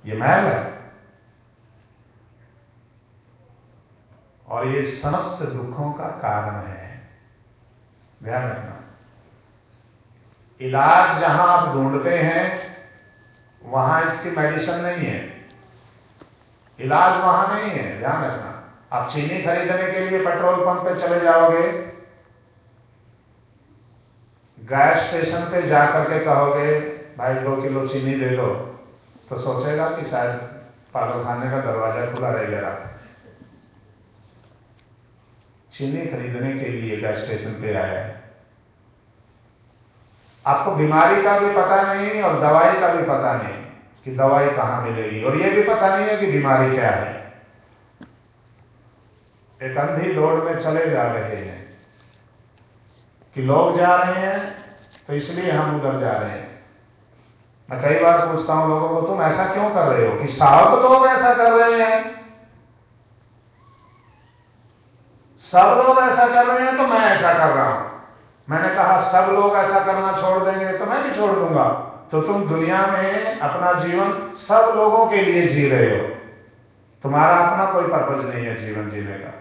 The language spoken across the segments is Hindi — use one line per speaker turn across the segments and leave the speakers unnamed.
ये मैल है और ये समस्त दुखों का कारण है। ध्यान रखना, इलाज जहां आप ढूंढते हैं वहां इसकी मेडिसिन नहीं है, इलाज वहां नहीं है। ध्यान रखना, आप चीनी खरीदने के लिए पेट्रोल पंप पे चले जाओगे, गैस स्टेशन पे जाकर के कहोगे भाई 2 किलो चीनी दे दो, तो सोचेगा कि शायद पागल खाने का दरवाजा खुला रह गया। चीनी खरीदने के लिए गैस स्टेशन पे आया है, आपको बीमारी का भी पता नहीं और दवाई का भी पता नहीं कि दवाई कहां मिलेगी, और यह भी पता नहीं है कि बीमारी क्या है। एक अंधी दौड़ में चले जा रहे हैं कि लोग जा रहे हैं तो इसलिए हम उधर जा रहे हैं। मैं कई बार पूछता हूं लोगों को, तुम ऐसा क्यों कर रहे हो? कि सब लोग ऐसा कर रहे हैं, सब लोग ऐसा कर रहे हैं तो मैं ऐसा कर रहा हूं। मैंने कहा सब लोग ऐसा करना छोड़ देंगे तो मैं भी छोड़ दूंगा। तो तुम दुनिया में अपना जीवन सब लोगों के लिए जी रहे हो, तुम्हारा अपना कोई पर्पज नहीं है जीवन जीने का।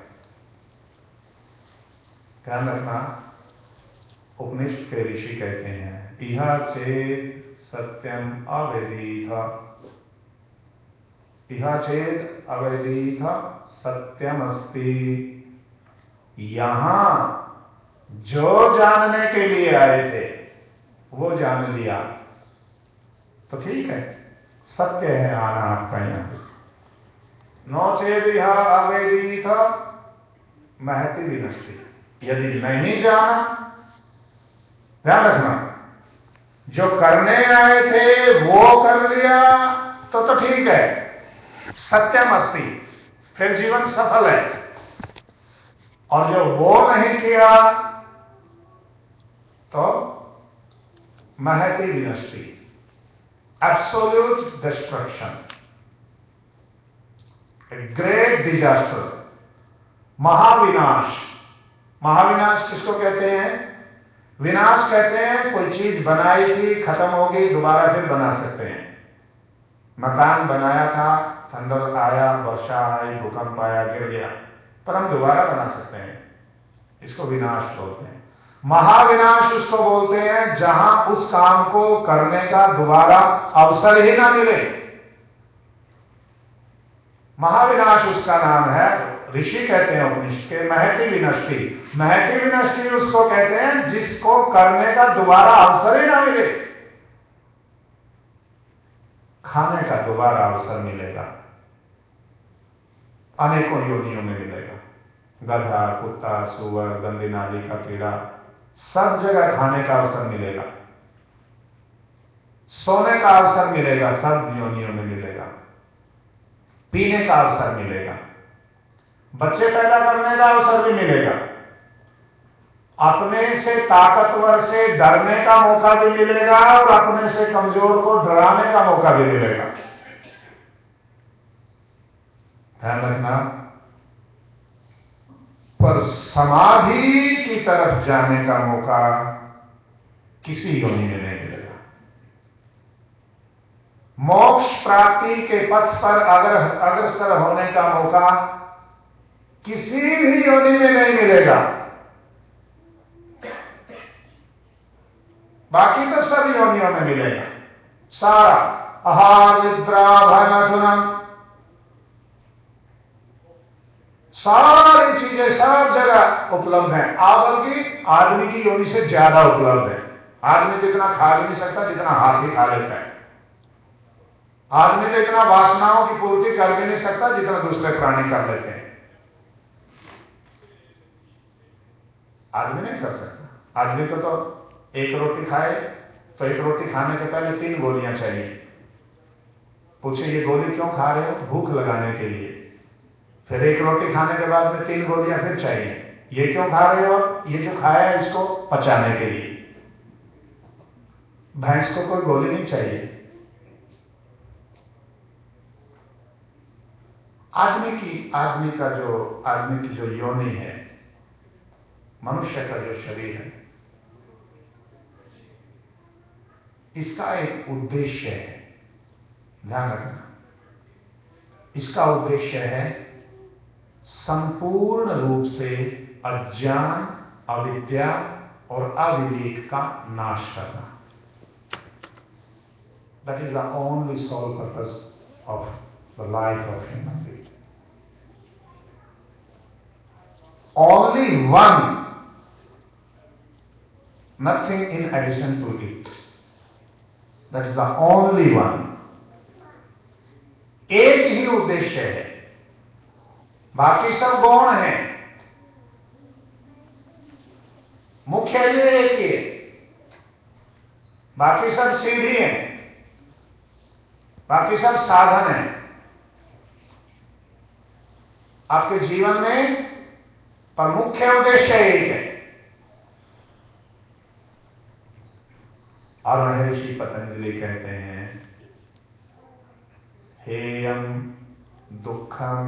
ध्यान रखना, उपनिषद के ऋषि कहते हैं इहा चेत सत्यम अवेदीथ, इहा चेत अवेदीथ सत्यम अस्ति। यहां जो जानने के लिए आए थे वो जान लिया तो ठीक है, सत्य है आना आपका यहां। नो चेत इहा अवेदीथ महति विनष्टि, यदि नहीं जाना, ध्यान रखना, जो करने आए थे वो कर लिया तो ठीक है, सत्यम अस्ति, फिर जीवन सफल है। और जो वो नहीं किया तो महति विनष्टि, एब्सोल्यूट डिस्ट्रक्शन, ग्रेट डिजास्टर, महाविनाश। महाविनाश किसको कहते हैं? विनाश कहते हैं कोई चीज बनाई थी, खत्म हो गई, दोबारा फिर बना सकते हैं। मकान बनाया था, थंडर आया, वर्षा आई, भूकंप आया, गिर गया, पर हम दोबारा बना सकते हैं, इसको विनाश बोलते हैं। महाविनाश उसको बोलते हैं जहां उस काम को करने का दोबारा अवसर ही ना मिले, महाविनाश उसका नाम है। ऋषि कहते हैं उपनिषद के महति विनष्टि, महति विनष्टि उसको कहते हैं जिसको करने का दोबारा अवसर ही ना मिले, खाने का दोबारा अवसर मिलेगा, अनेकों योनियों में मिलेगा। गधा, कुत्ता, सुअर, गंदी नाली का कीड़ा, सब जगह खाने का अवसर मिलेगा, सोने का अवसर मिलेगा, सब योनियों में मिलेगा, पीने का अवसर मिलेगा, बच्चे पैदा करने का अवसर भी मिलेगा, अपने से ताकतवर से डरने का मौका भी मिलेगा और अपने से कमजोर को डराने का मौका भी मिलेगा। ध्यान रखना, पर समाधि की तरफ जाने का मौका किसी योनि में नहीं मिलेगा। मोक्ष प्राप्ति के पथ पर अग्रसर होने का मौका किसी भी योनि में नहीं मिलेगा। बाकी तो सब योनियों में मिलेगा, सारा आहार, निद्रा, भयमथुनम, सारी चीजें सब जगह उपलब्ध हैं। बल्कि आदमी की योनि से ज्यादा उपलब्ध है। आदमी तो इतना खा भी नहीं सकता जितना हाथी खा लेता है। आदमी तो इतना वासनाओं की पूर्ति कर भी नहीं सकता जितना दूसरे प्राणी कर लेते हैं। आदमी नहीं कर सकता। आदमी को तो एक रोटी खाए तो एक रोटी खाने के पहले 3 गोलियां चाहिए। पूछे ये गोली क्यों खा रहे हो? भूख लगाने के लिए। फिर एक रोटी खाने के बाद में 3 गोलियां फिर चाहिए। ये क्यों खा रहे हो? ये जो खाया है इसको पचाने के लिए। भैंस को कोई गोली नहीं चाहिए। आदमी की जो योनि है, मनुष्य का जो शरीर है, इसका एक उद्देश्य है। ध्यान रखना, इसका उद्देश्य है संपूर्ण रूप से अज्ञान, अविद्या और अविवेक का नाश करना। That is the only sole purpose of the life of human being. Only one, nothing in addition to it. That is the only one. एक ही उद्देश्य है, बाकी सब गौण हैं, मुख्य ये एक ही है, बाकी सब सीढ़ी हैं, बाकी सब साधन हैं। आपके जीवन में पर मुख्य उद्देश्य एक है। और महर्षि पतंजलि कहते हैं, हेयं दुखम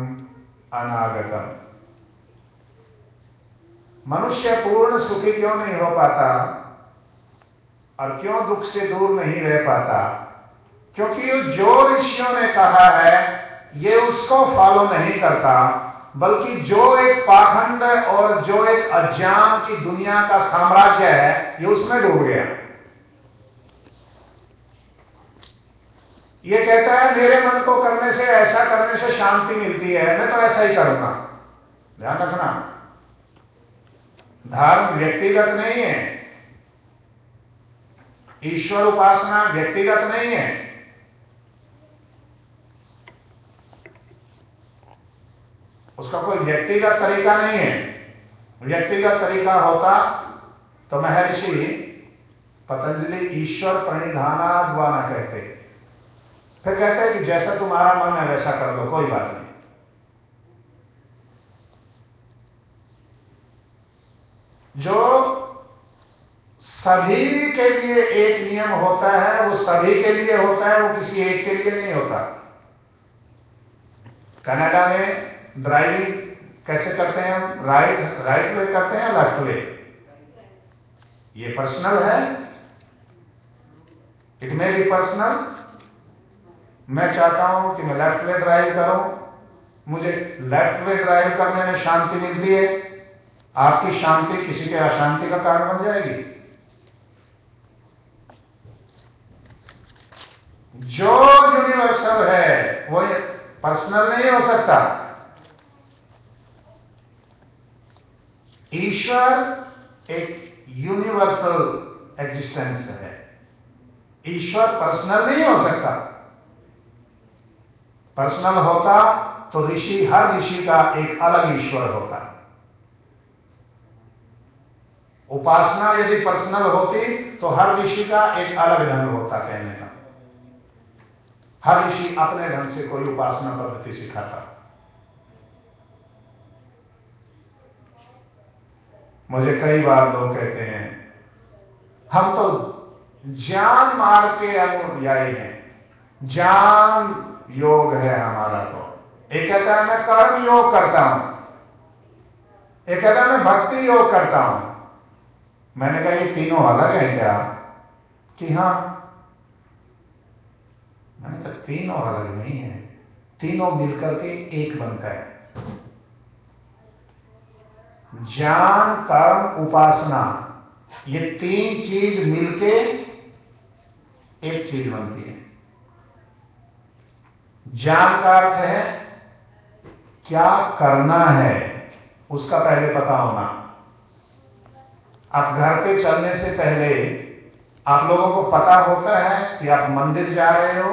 अनागतम। मनुष्य पूर्ण सुखी क्यों नहीं हो पाता और क्यों दुख से दूर नहीं रह पाता? क्योंकि जो ऋषियों ने कहा है ये उसको फॉलो नहीं करता, बल्कि जो एक पाखंड और जो एक अज्ञान की दुनिया का साम्राज्य है ये उसमें डूब गया। ये कहता है मेरे मन को करने से, ऐसा करने से शांति मिलती है, मैं तो ऐसा ही करूंगा। ध्यान रखना, धर्म व्यक्तिगत नहीं है, ईश्वर उपासना व्यक्तिगत नहीं है। उसका कोई व्यक्तिगत तरीका नहीं है। व्यक्तिगत तरीका होता तो महर्षि पतंजलि ईश्वर प्रणिधानाद्वाना कहते। फिर कहते हैं कि जैसा तुम्हारा मन है वैसा कर लो, कोई बात नहीं। जो सभी के लिए एक नियम होता है वो सभी के लिए होता है, वो किसी एक के लिए नहीं होता। कनाडा में ड्राइविंग कैसे करते हैं हम? राइट वे करते हैं, लेफ्ट वे। ये पर्सनल है, इट मे बी पर्सनल। मैं चाहता हूं कि मैं लेफ्ट वे ड्राइव करूं, मुझे लेफ्ट वे ड्राइव करने में शांति मिलती है। आपकी शांति किसी के अशांति का कारण बन जाएगी। जो यूनिवर्सल है वो पर्सनल नहीं हो सकता। ईश्वर एक यूनिवर्सल एग्जिस्टेंस है, ईश्वर पर्सनल नहीं हो सकता। पर्सनल होता तो ऋषि, हर ऋषि का एक अलग ईश्वर होता। उपासना यदि पर्सनल होती तो हर ऋषि का एक अलग ढंग होता कहने का। हर ऋषि अपने ढंग से कोई उपासना पद्धति सिखाता। मुझे कई बार लोग कहते हैं हम तो ज्ञान मार्ग के अनुयायी हैं, ज्ञान योग है हमारा। तो एक कहता है मैं कर्म योग करता हूं, एक कहता है मैं भक्ति योग करता हूं। मैंने कहा ये तीनों अलग है क्या? कि हां। मैंने कहा तीनों अलग नहीं है, तीनों मिलकर के एक बनता है। ज्ञान, कर्म, उपासना, ये तीन चीज मिलके एक चीज बनती है। ज्ञान का अर्थ है क्या करना है उसका पहले पता होना। आप घर पे चलने से पहले आप लोगों को पता होता है कि आप मंदिर जा रहे हो,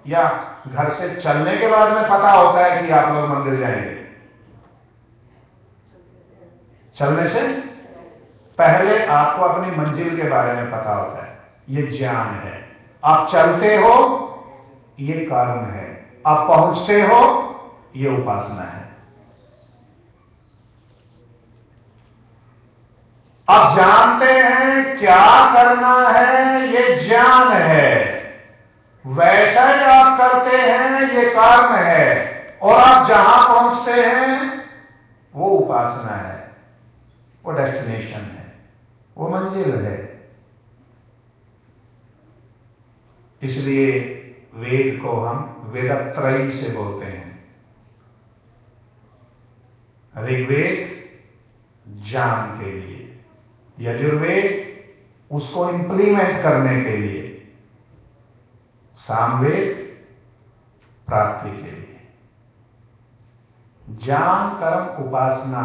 या घर से चलने के बाद में पता होता है कि आप लोग मंदिर जाएंगे? चलने से पहले आपको अपनी मंजिल के बारे में पता होता है, ये ज्ञान है। आप चलते हो, ये कर्म है। आप पहुंचते हो, ये उपासना है। आप जानते हैं क्या करना है, ये ज्ञान है। वैसा ही आप करते हैं, ये कर्म है। और आप जहां पहुंचते हैं वो उपासना है, वो डेस्टिनेशन है, वो मंजिल है। इसलिए वेद को हम वेदत्रयी से बोलते हैं। ऋग्वेद ज्ञान के लिए, यजुर्वेद उसको इंप्लीमेंट करने के लिए, सामवेद प्राप्ति के लिए। ज्ञान, कर्म, उपासना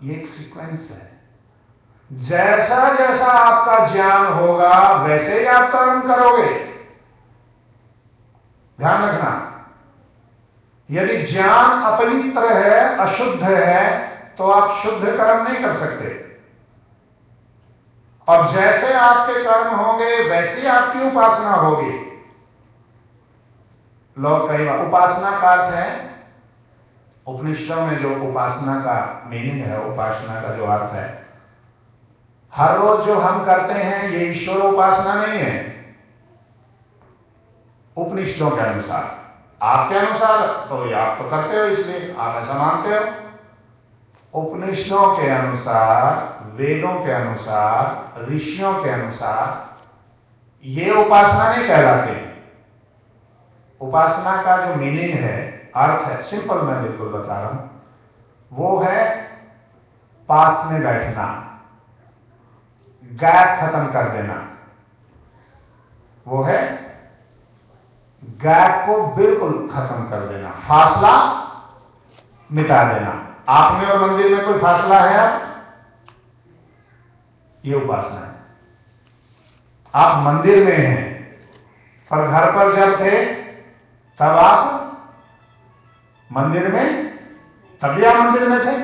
ये एक सीक्वेंस है। जैसा जैसा आपका ज्ञान होगा वैसे ही आप कर्म करोगे। ध्यान रखना, यदि ज्ञान अपवित्र है, अशुद्ध है, तो आप शुद्ध कर्म नहीं कर सकते। और जैसे आपके कर्म होंगे वैसे ही आपकी उपासना होगी। लोग कई बार, उपासना का अर्थ है, उपनिषदों में जो उपासना का मीनिंग है, उपासना का जो अर्थ है, हर रोज जो हम करते हैं ये ईश्वर उपासना नहीं है। उपनिषदों के अनुसार, आपके अनुसार तो ये आप तो करते हो इसलिए आप ऐसा मानते हो। उपनिषदों के अनुसार, वेदों के अनुसार, ऋषियों के अनुसार ये उपासना नहीं कहलाते। उपासना का जो मीनिंग है, अर्थ है, सिंपल मैं बिल्कुल बता रहा हूं, वो है पास में बैठना, गैप खत्म कर देना। वो है गैप को बिल्कुल खत्म कर देना, फासला मिटा देना। आप में और मंदिर में कोई फासला है? ये उपासना है। आप मंदिर में हैं, पर घर पर जब थे तब आप मंदिर में, तब आप मंदिर में थे,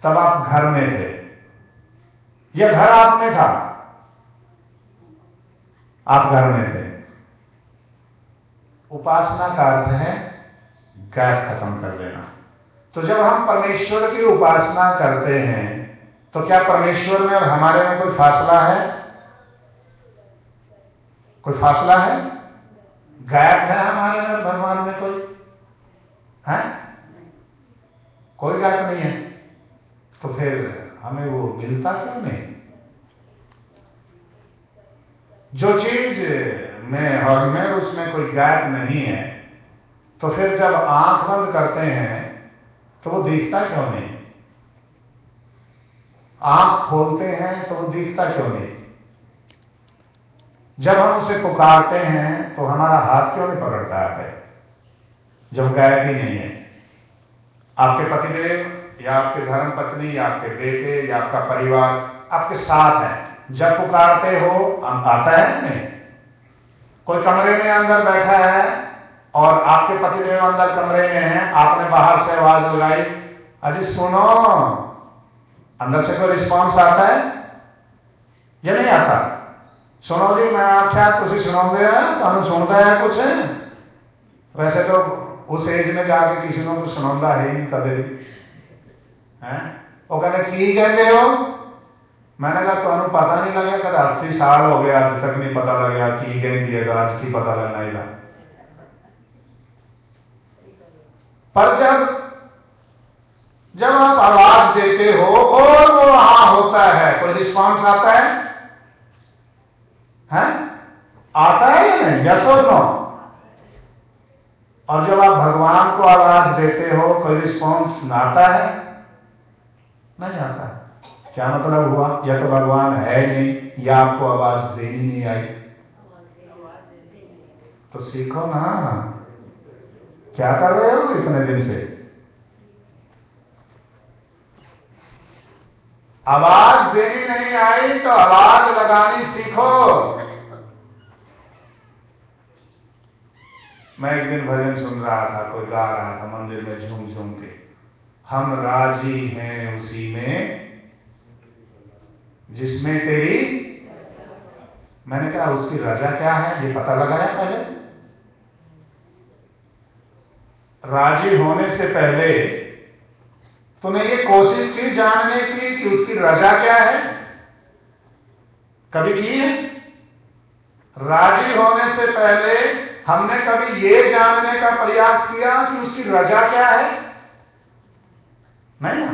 तब आप घर में थे। यह घर आप में था, आप घर में थे। उपासना का अर्थ है गैप खत्म कर देना। तो जब हम परमेश्वर की उपासना करते हैं तो क्या परमेश्वर में और हमारे में कोई फासला है? कोई फासला है? गैप है हमारे में और भगवान में कोई है? कोई गैप नहीं है। तो फिर हमें वो मिलता क्यों नहीं? जो चीज में और में उसमें कोई गैप नहीं है, तो फिर जब आंख बंद करते हैं तो वो दिखता क्यों नहीं? आंख खोलते हैं तो वो दिखता क्यों नहीं? जब हम उसे पुकारते हैं तो हमारा हाथ क्यों नहीं पकड़ता है जब गैप ही नहीं है? आपके पतिदेव या आपके धर्म पत्नी या आपके बेटे या आपका परिवार आपके साथ है, जब पुकारते हो आता है नहीं? कोई कमरे में अंदर बैठा है और आपके पतिदेव अंदर कमरे में हैं, आपने बाहर से आवाज लगाई, अजी सुनो, अंदर से कोई रिस्पॉन्स आता है या नहीं आता? सुनो जी, मैं आख्या तुम सुनाओगे, तुम सुनता है कुछ? वैसे तो उस एज में जाके किसी को कुछ सुनाता है ही कदे भी है। वो कहते की कहते हो? मैंने कहा तुम पता नहीं लगे? कहते 80 साल हो गए आज तक नहीं पता लगे की कहती है, तो आज की पता लगना ही था। पर जब आप आवाज देते हो और वो वहां होता है, कोई रिस्पॉन्स आता है? हैं? आता है या नहीं? यस और नो? और जब आप भगवान को आवाज देते हो कोई रिस्पॉन्स आता है? नहीं आता है। क्या मतलब हुआ? या तो भगवान है नहीं या आपको आवाज देनी नहीं आई। तो सीखो ना, क्या कर रहे हो इतने दिन से? आवाज देनी नहीं आई तो आवाज लगानी सीखो। मैं एक दिन भजन सुन रहा था, कोई गा रहा था मंदिर में झूम झूम के, हम राजी हैं उसी में जिसमें तेरी। मैंने कहा उसकी रजा क्या है ये पता लगाया पहले। राजी होने से पहले तूने ये कोशिश की जानने की कि उसकी रजा क्या है? कभी की है? राजी होने से पहले हमने कभी ये जानने का प्रयास किया कि उसकी रजा क्या है? नहीं ना।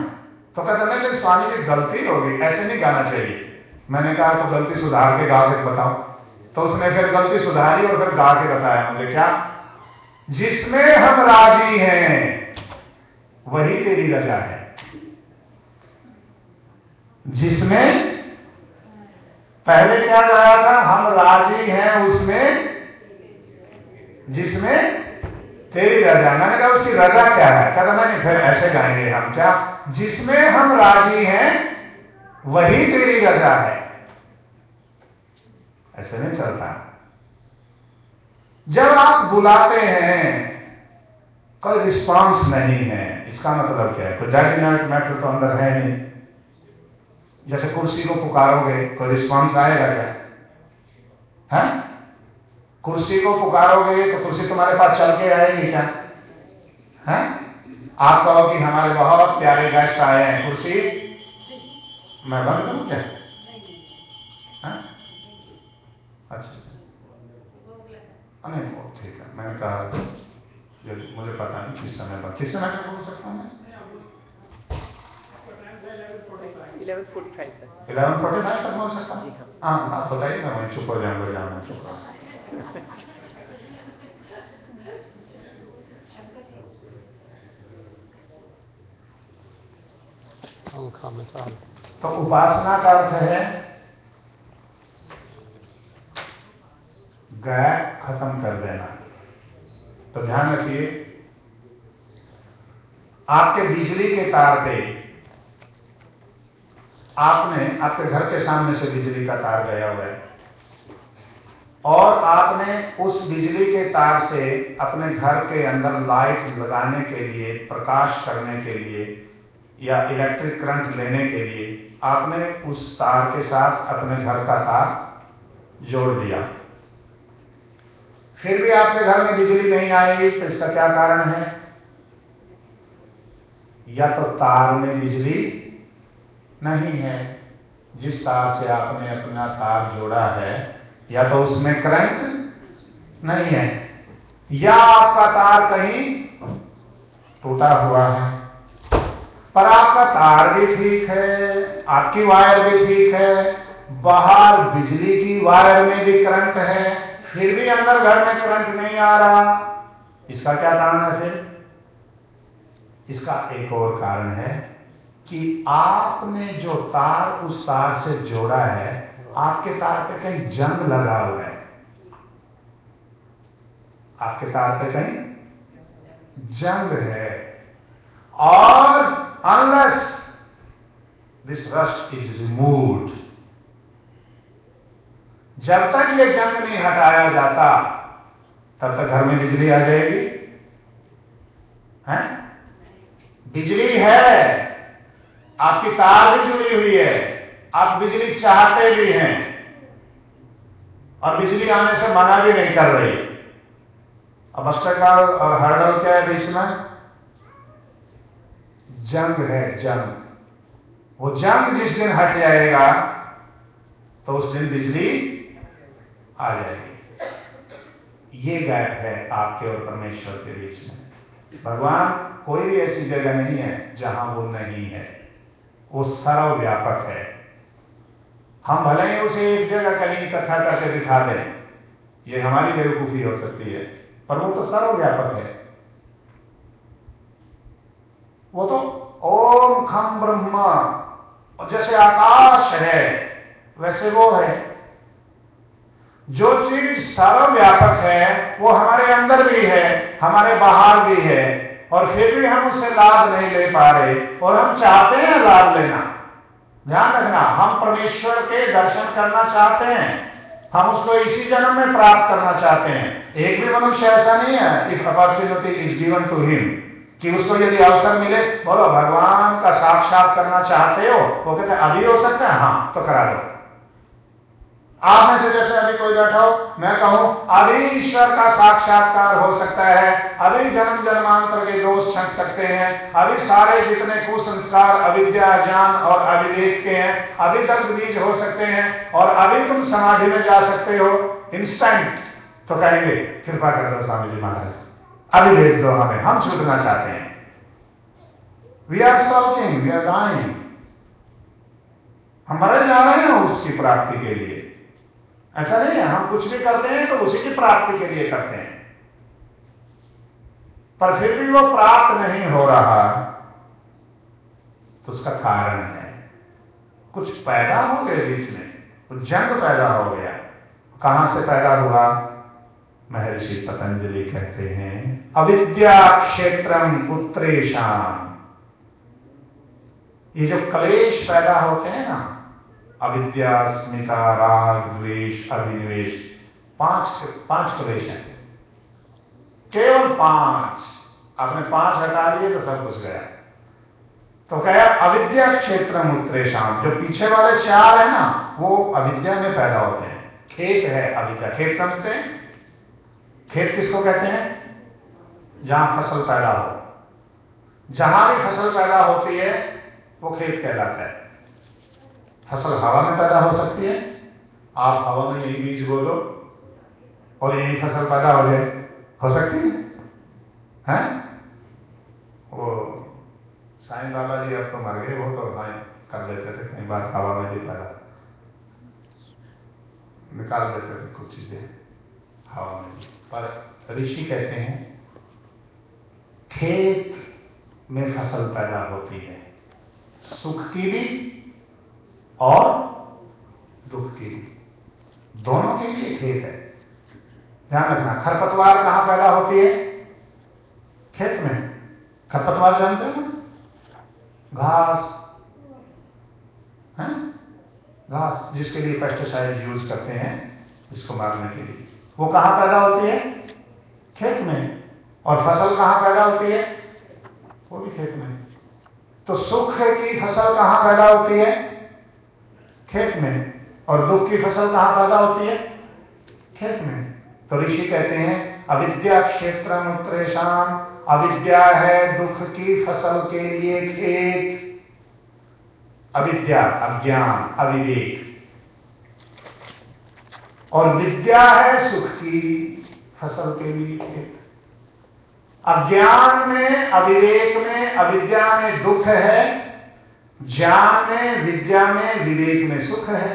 तो कहते नहीं स्वामी जी गलती होगी, ऐसे नहीं गाना चाहिए। मैंने कहा तो गलती सुधार के गा के बताओ। तो उसने फिर गलती सुधारी और फिर गा के बताया मुझे, क्या? जिसमें हम राजी हैं वही तेरी रजा है। जिसमें पहले क्या गाया था, हम राजी हैं उसमें जिसमें तेरी रजा। मैंने कहा उसकी रजा क्या है? कहता नहीं फिर ऐसे गाएंगे हम, क्या जिसमें हम राजी हैं वही तेरी रजा है। ऐसे नहीं चलता। जब आप बुलाते हैं कोई रिस्पांस नहीं है, इसका मतलब क्या है? कोई डायनामिक मैटर तो अंदर है नहीं। जैसे कुर्सी को पुकारोगे, कोई रिस्पांस आएगा क्या? है? कुर्सी को पुकारोगे तो कुर्सी तुम्हारे पास चल के आएगी क्या? है? आप कहो कि हमारे बहुत प्यारे गेस्ट आए हैं, कुर्सी मैं बंद करूं क्या? है? अच्छा नहीं, वो ठीक है। मैंने कहा मुझे पता नहीं किस समय तक बोल सकता हूँ मैं। 11:45 तक बोल सकता हूँ। हाँ, आप बताइए, मैं वहीं चुप हो जाऊंगा, जाना चुप रहा। तो उपासना का अर्थ है गैप खत्म कर देना। तो ध्यान रखिए, आपके बिजली के तार पे आपके घर के सामने से बिजली का तार गया हुआ है और आपने उस बिजली के तार से अपने घर के अंदर लाइट लगाने के लिए, प्रकाश करने के लिए या इलेक्ट्रिक करंट लेने के लिए आपने उस तार के साथ अपने घर का तार जोड़ दिया। फिर भी आपके घर में बिजली नहीं आएगी, तो इसका क्या कारण है? या तो तार में बिजली नहीं है, जिस तार से आपने अपना तार जोड़ा है, या तो उसमें करंट नहीं है, या आपका तार कहीं टूटा हुआ है। पर आपका तार भी ठीक है, आपकी वायर भी ठीक है, बाहर बिजली की वायर में भी करंट है, फिर भी अंदर घर में करंट नहीं आ रहा। इसका क्या कारण है फिर? इसका एक और कारण है कि आपने जो तार उस तार से जोड़ा है, आपके तार पे कहीं जंग लगा हुआ है। आपके तार पे कहीं जंग है, और unless this rust is removed, जब तक ये जंग नहीं हटाया जाता तब तक घर में बिजली आ जाएगी। हैं? बिजली है, आपकी तार भी जुड़ी हुई है, आप बिजली चाहते भी हैं और बिजली आने से मना भी नहीं कर रही। अब ऑब्स्टेकल और हर्डल क्या है बीच में? जंग है, जंग। वो जंग जिस दिन हट जाएगा तो उस दिन बिजली आ जाएगी। ये गैप है आपके और परमेश्वर के बीच में। भगवान कोई भी ऐसी जगह नहीं है जहां वो नहीं है, वो सर्वव्यापक है। हम भले ही उसे एक जगह कहीं इकट्ठा करके दिखा दें, ये हमारी बेवकूफी हो सकती है, पर वो तो सर्वव्यापक है। वो तो ओम खम ब्रह्मा, और जैसे आकाश है वैसे वो है। जो चीज सर्वव्यापक है वो हमारे अंदर भी है, हमारे बाहर भी है, और फिर भी हम उससे लाभ नहीं ले पा रहे, और हम चाहते हैं लाभ लेना। ध्यान रखना, हम परमेश्वर के दर्शन करना चाहते हैं, हम उसको इसी जन्म में प्राप्त करना चाहते हैं। एक भी मनुष्य ऐसा नहीं है, if opportunity is given to him, कि उसको यदि अवसर मिले, बोलो भगवान का साक्षात करना चाहते हो, वो कहते हैं अभी हो सकता है, हाँ तो करा दो। आप में से जैसे अभी कोई बैठा हो, मैं कहूं अभी ईश्वर का साक्षात्कार हो सकता है, अभी जन्म जन्मांतर के दोष छंट सकते हैं, अभी सारे जितने कुसंस्कार, अविद्या, ज्ञान और अविवेक के हैं, अभी दग्ध बीज हो सकते हैं, और अभी तुम समाधि में जा सकते हो इंस्टेंट। तो कहेंगे कृपा कर दो स्वामी जी महाराज, अभी भेज दो हमें, हम छूटना चाहते हैं। We are solving, we are dying, हम मरे जा रहे हैं उसकी प्राप्ति के लिए। ऐसा नहीं है, हम कुछ भी करते हैं तो उसी की प्राप्ति के लिए करते हैं, पर फिर भी वो प्राप्त नहीं हो रहा, तो उसका कारण है, कुछ पैदा हो गए बीच में, कुछ जंग पैदा हो गया। कहां से पैदा हुआ? महर्षि पतंजलि कहते हैं अविद्या क्षेत्रम उत्तरेषाम। ये जो क्लेश पैदा होते हैं ना, अविद्या, अस्मिता, राग, द्वेष, अभिनिवेश, पांच क्लेश हैं, केवल 5। आपने 5 हटा लिए तो सब कुछ गया। तो कहा अविद्या क्षेत्रम उत्तरेषाम, जो पीछे वाले 4 है ना, वो अविद्या में पैदा होते हैं। खेत है अविद्या, खेत समझते हैं? खेत किसको कहते हैं? जहां फसल पैदा हो। जहां भी फसल पैदा होती है वो खेत कहलाता है। फसल हवा में पैदा हो सकती है, आप हवा में यही बीज बो दो और यही फसल पैदा हो जाए, हो सकती है? हैं? वो साईं बाबा जी अब तो मर गए, वो तो कर देते थे कई बार हवा में भी पैदा निकाल देते थे कुछ चीजें हवा में। पर ऋषि कहते हैं खेत में फसल पैदा होती है, सुख की भी और दुख की भी, दोनों के लिए खेत है। ध्यान रखना, खरपतवार कहां पैदा होती है? खेत में। खरपतवार जानते हो ना? घास है, घास जिसके लिए पेस्टिसाइड यूज करते हैं इसको मारने के लिए, वो कहां पैदा होती है? खेत में। और फसल कहां पैदा होती है? वो भी खेत में। तो सुख की फसल कहां पैदा होती है? खेत में। और दुख की फसल कहां पैदा होती है? खेत में। तो ऋषि कहते हैं अविद्या क्षेत्रम उत्तरेषाम, अविद्या है दुख की फसल के लिए खेत। अविद्या अज्ञान, अविवेक, और विद्या है सुख की फसल के लिए खेत। अज्ञान में, अविवेक में, अविद्या में दुख है, ज्ञान में, विद्या में, विवेक में सुख है।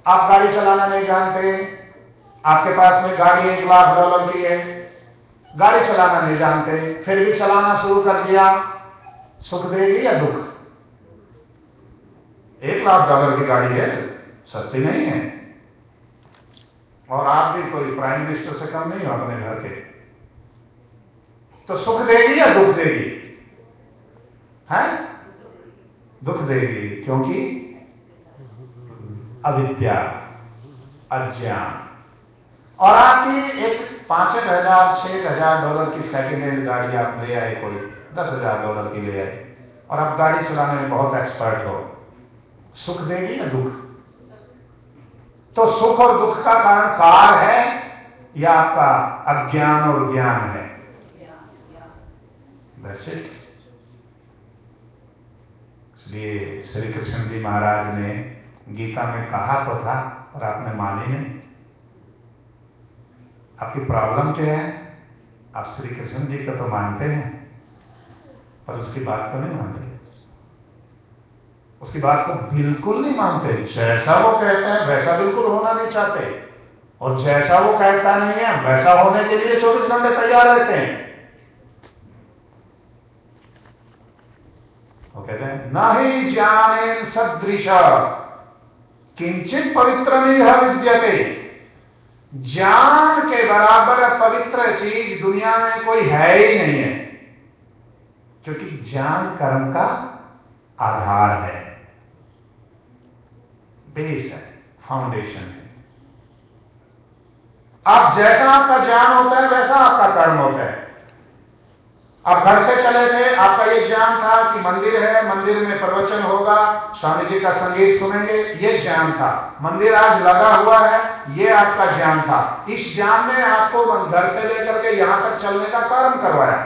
आप गाड़ी चलाना नहीं जानते, आपके पास में गाड़ी $1,00,000 की है, गाड़ी चलाना नहीं जानते, फिर भी चलाना शुरू कर दिया, सुख देगी या दुख? $1,00,000 की गाड़ी है, सस्ती नहीं है, और आप भी कोई प्राइम मिनिस्टर से कम नहीं हो अपने घर के, तो सुख देगी या दुख देगी? है? दुख देगी, क्योंकि अविद्या, अज्ञान। और आपकी एक $5,000 $6,000 की सेकेंड हैंड गाड़ी आप ले आए, कोई $10,000 की ले आए, और आप गाड़ी चलाने में बहुत एक्सपर्ट हो, सुख देगी या दुख? तो सुख और दुख का कारण कार है या आपका अज्ञान और ज्ञान है? That's it। इसलिए श्री कृष्ण जी महाराज ने गीता में कहा तो था, और आपने मानी नहीं। आपकी प्रॉब्लम क्या है? आप श्री कृष्ण जी को तो मानते हैं, पर उसकी बात को नहीं मानते, उसकी बात को बिल्कुल नहीं मानते। जैसा वो कहता है वैसा बिल्कुल होना नहीं चाहते, और जैसा वो कहता नहीं है वैसा होने के लिए 24 घंटे तैयार रहते हैं। वो कहते हैं न ही ज्ञानेन सदृश किंचित पवित्र विद्यते। ज्ञान के बराबर पवित्र चीज दुनिया में कोई है ही नहीं है, क्योंकि ज्ञान कर्म का आधार है, बेस है, फाउंडेशन है। आप जैसा आपका ज्ञान होता है वैसा आपका कर्म होता है। आप घर से चले थे, आपका ये ज्ञान था कि मंदिर है, मंदिर में प्रवचन होगा, स्वामी जी का संगीत सुनेंगे, ये ज्ञान था। मंदिर आज लगा हुआ है, ये आपका ज्ञान था। इस ज्ञान ने आपको घर से लेकर के यहां तक चलने का कर्म करवाया।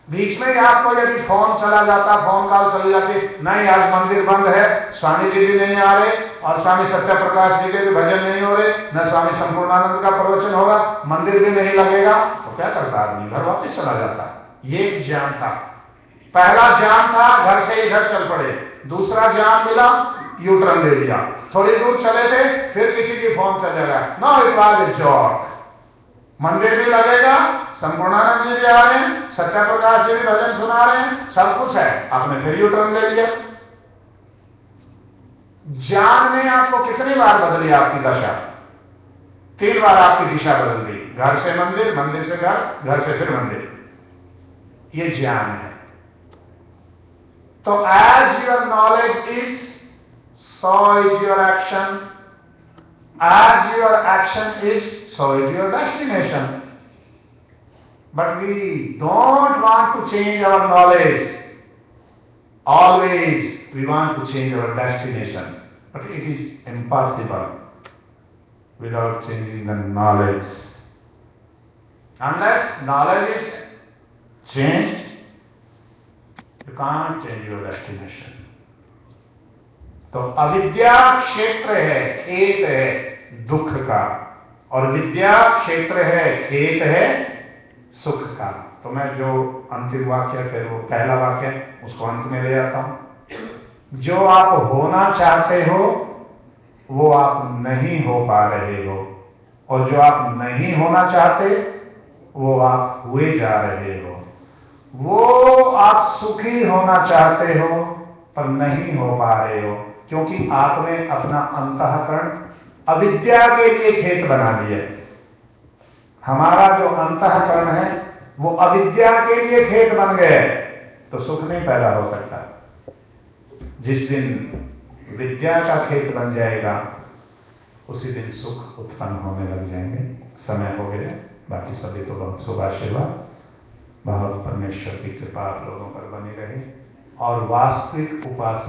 बीच में आपको यदि फोन चला जाता, फोन कॉल चली जाती, नहीं आज मंदिर बंद है, स्वामी जी भी नहीं आ रहे, और स्वामी सत्य प्रकाश जी के भी भजन नहीं हो रहे, न स्वामी संपूर्णानंद का प्रवचन होगा, मंदिर भी नहीं लगेगा, तो क्या करता आदमी? घर वापस चला जाता। ये ज्ञान था, पहला ज्ञान था, घर से इधर चल पड़े। दूसरा ज्ञान मिला, यू टर्न ले लिया, थोड़ी दूर चले थे, फिर किसी की फोन चल जाएगा, no it was a joke, मंदिर भी लगेगा, संपूर्णानंद जी भी आ रहे हैं, सत्या प्रकाश जी भी भजन सुना रहे हैं, सब कुछ है, आपने फिर यू टर्न ले लिया। ज्ञान ने आपको कितनी बार बदली आपकी दशा? 3 बार आपकी दिशा बदल दी, घर से मंदिर, मंदिर से घर, घर से फिर मंदिर। ये ज्ञान है। तो as your knowledge is, so is your action, as your action is, so is your destination. But we don't want to change our knowledge, always we want to change our destination, but it is impossible without changing the knowledge. Unless knowledge is changed, you can't change your destination. तो अविद्या क्षेत्र है, खेत है दुख का, और विद्या क्षेत्र है, खेत है सुख का। तो मैं जो अंतिम वाक्य, फिर वो पहला वाक्य, उसको अंत में ले आता हूं। जो आप होना चाहते हो वो आप नहीं हो पा रहे हो, और जो आप नहीं होना चाहते वो आप हुए जा रहे हो। वो आप सुखी होना चाहते हो पर नहीं हो पा रहे हो, क्योंकि आपने अपना अंतःकरण अविद्या के लिए खेत बना लिया। हमारा जो अंतःकरण है वो अविद्या के लिए खेत बन गए, तो सुख नहीं पैदा हो सकता। जिस दिन विद्या का खेत बन जाएगा उसी दिन सुख उत्पन्न होने लग जाएंगे। समय हो गया, बाकी सभी तो बहुत शुभाशीर्वाद। बहुत परमेश्वर की कृपा आप लोगों पर बनी रहे, और वास्तविक उपासना